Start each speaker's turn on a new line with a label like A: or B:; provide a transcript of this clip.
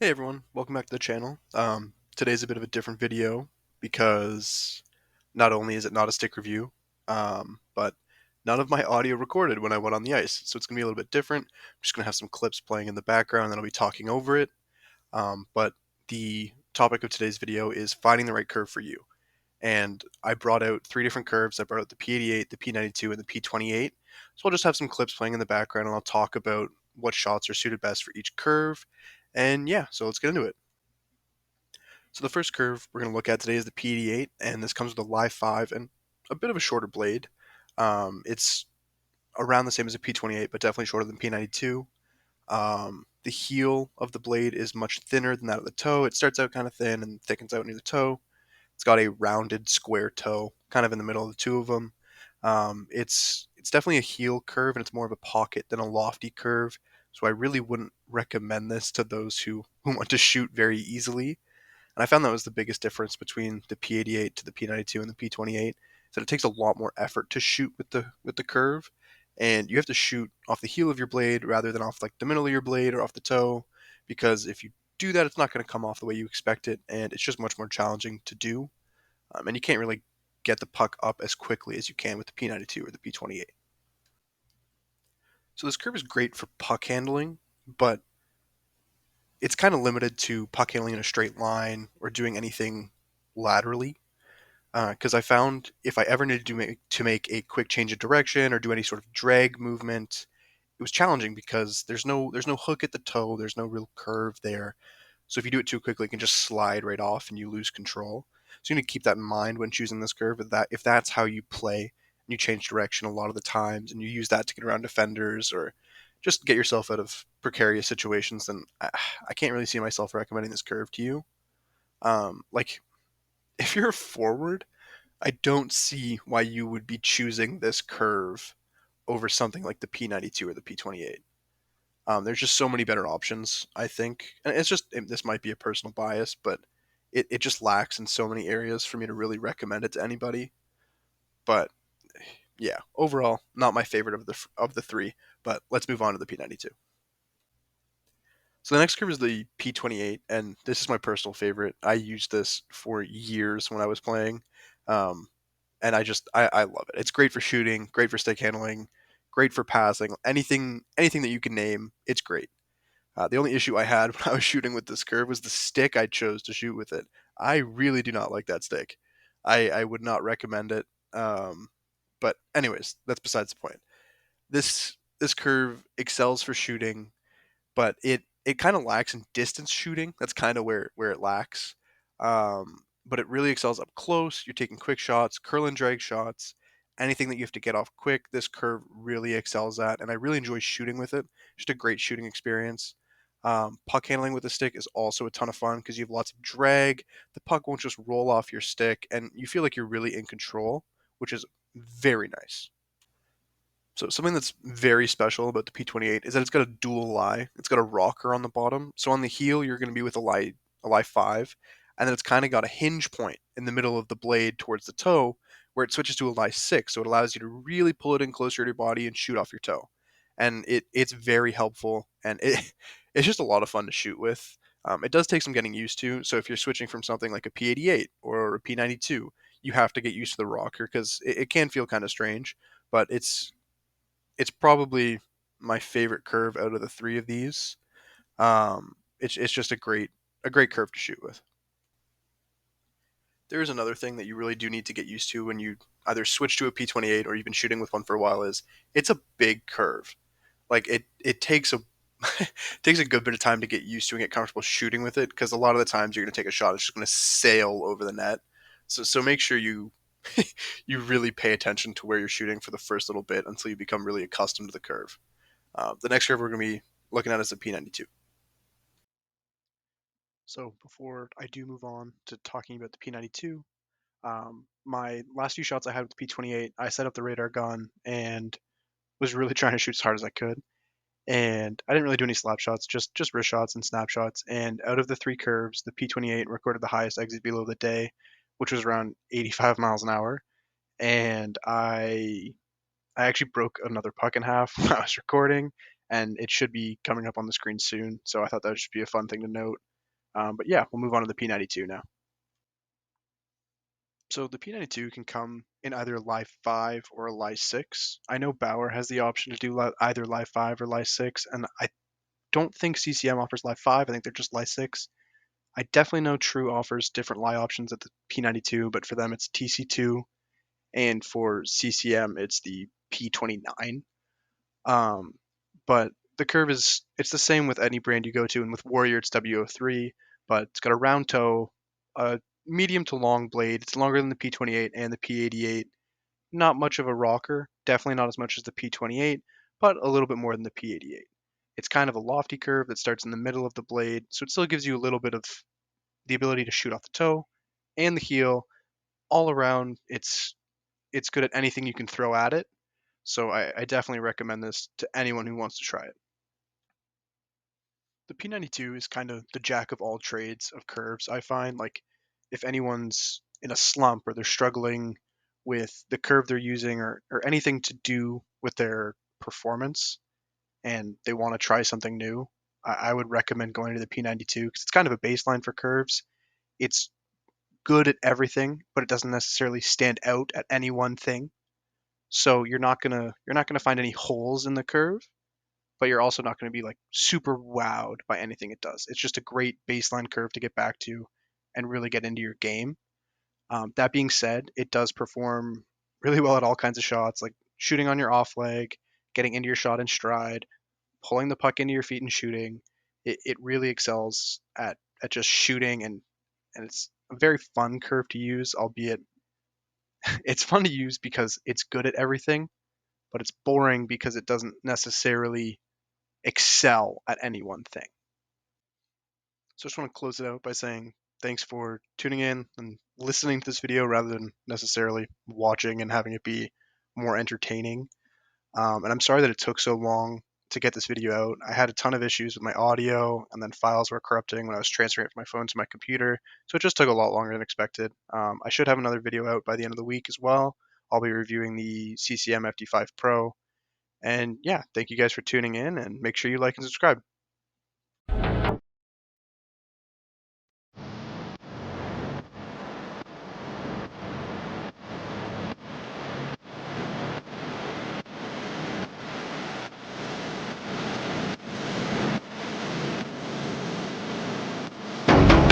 A: Hey everyone, welcome back to the channel. Today's a bit of a different video because not only is it not a stick review, but none of my audio recorded when I went on the ice. So it's going to be a little bit different. I'm just going to have some clips playing in the background and then I'll be talking over it. But the topic of today's video is finding the right curve for you. And I brought out three different curves. I brought out the P88, the P92, and the P28. So I'll just have some clips playing in the background and I'll talk about what shots are suited best for each curve. And yeah, so let's get into it. So the first curve we're going to look at today is the P88, and this comes with a live 5 and a bit of a shorter blade. It's around the same as a P28, but definitely shorter than P92. The heel of the blade is much thinner than that of the toe. It starts out kind of thin and thickens out near the toe. It's got a rounded square toe, kind of in the middle of the two of them. It's definitely a heel curve, and it's more of a pocket than a lofty curve. So I really wouldn't recommend this to those who want to shoot very easily. And I found that was the biggest difference between the P88 to the P92 and the P28. Is that it takes a lot more effort to shoot with the curve, and you have to shoot off the heel of your blade rather than off like the middle of your blade or off the toe, because if you do that, it's not going to come off the way you expect it, and it's just much more challenging to do. And you can't really get the puck up as quickly as you can with the P92 or the P28. So this curve is great for puck handling, but it's kind of limited to puck handling in a straight line or doing anything laterally. Because I found if I ever needed to make a quick change of direction or do any sort of drag movement, it was challenging because there's no hook at the toe, there's no real curve there. So if you do it too quickly, it can just slide right off and you lose control. So you need to keep that in mind when choosing this curve. That if that's how you play, and you change direction a lot of the times, and you use that to get around defenders or just get yourself out of precarious situations, then I can't really see myself recommending this curve to you. Like if you're a forward, I don't see why you would be choosing this curve over something like the P92 or the P28. There's just so many better options, I think. And it's just, this might be a personal bias, but it just lacks in so many areas for me to really recommend it to anybody. But yeah, overall, not my favorite of the three. But let's move on to the P92. So the next curve is the P28, and this is my personal favorite. I used this for years when I was playing. Um, and I love it. It's great for shooting, great for stick handling, great for passing, anything that you can name. It's great. The only issue I had when I was shooting with this curve was the stick I chose to shoot with it. I really do not like that stick. I would not recommend it. But anyways, that's besides the point. This curve excels for shooting, but it kind of lacks in distance shooting. That's kind of where it lacks. But it really excels up close. You're taking quick shots, curl and drag shots, anything that you have to get off quick. This curve really excels at, and I really enjoy shooting with it. Just a great shooting experience. Puck handling with the stick is also a ton of fun because you have lots of drag. The puck won't just roll off your stick, and you feel like you're really in control, which is very nice. So something that's very special about the P28 is that it's got a dual lie. It's got a rocker on the bottom. So on the heel, you're going to be with a lie 5, and then it's kind of got a hinge point in the middle of the blade towards the toe where it switches to a lie 6. So it allows you to really pull it in closer to your body and shoot off your toe. And it's very helpful, and it's just a lot of fun to shoot with. It does take some getting used to. So if you're switching from something like a P88 or a P92, you have to get used to the rocker because it can feel kind of strange, but it's probably my favorite curve out of the three of these. It's just a great curve to shoot with. There is another thing that you really do need to get used to when you either switch to a P28 or you've been shooting with one for a while is it's a big curve. Like it takes a it takes a good bit of time to get used to and get comfortable shooting with it because a lot of the times you're going to take a shot it's just going to sail over the net. So make sure you you really pay attention to where you're shooting for the first little bit until you become really accustomed to the curve. The next curve we're going to be looking at is the P92. So before I do move on to talking about the P92, my last few shots I had with the P28, I set up the radar gun and was really trying to shoot as hard as I could. And I didn't really do any slap shots, just wrist shots and snapshots. And out of the three curves, the P28 recorded the highest exit velo of the day, which was around 85 miles an hour. And I actually broke another puck in half when I was recording, and it should be coming up on the screen soon. So I thought that would just be a fun thing to note. But yeah, we'll move on to the P92 now. So the P92 can come in either Live 5 or Live 6. I know Bauer has the option to do either Live 5 or Live 6, and I don't think CCM offers Live 5. I think they're just Live 6. I definitely know True offers different Live options at the P92, but for them it's TC2, and for CCM it's the P29. Um, but the curve it's the same with any brand you go to, and with Warrior it's W03, but it's got a round toe, a medium to long blade. It's longer than the P28 and the P88. Not much of a rocker, definitely not as much as the P28, but a little bit more than the P88. It's kind of a lofty curve that starts in the middle of the blade, so it still gives you a little bit of the ability to shoot off the toe and the heel. All around, it's good at anything you can throw at it. So I definitely recommend this to anyone who wants to try it. The P92 is kind of the jack of all trades of curves, I find. Like, if anyone's in a slump or they're struggling with the curve they're using or anything to do with their performance and they want to try something new, I would recommend going to the P92 because it's kind of a baseline for curves. It's good at everything, but it doesn't necessarily stand out at any one thing. So you're not gonna find any holes in the curve, but you're also not going to be like super wowed by anything it does. It's just a great baseline curve to get back to and really get into your game. That being said, it does perform really well at all kinds of shots, like shooting on your off leg, getting into your shot in stride, pulling the puck into your feet and shooting. It really excels at just shooting, and it's a very fun curve to use, albeit it's fun to use because it's good at everything, but it's boring because it doesn't necessarily excel at any one thing. So I just want to close it out by saying thanks for tuning in and listening to this video rather than necessarily watching and having it be more entertaining. And I'm sorry that it took so long to get this video out. I had a ton of issues with my audio, and then files were corrupting when I was transferring it from my phone to my computer. So it just took a lot longer than expected. I should have another video out by the end of the week as well. I'll be reviewing the CCM FD5 Pro. And yeah, thank you guys for tuning in, and make sure you like and subscribe.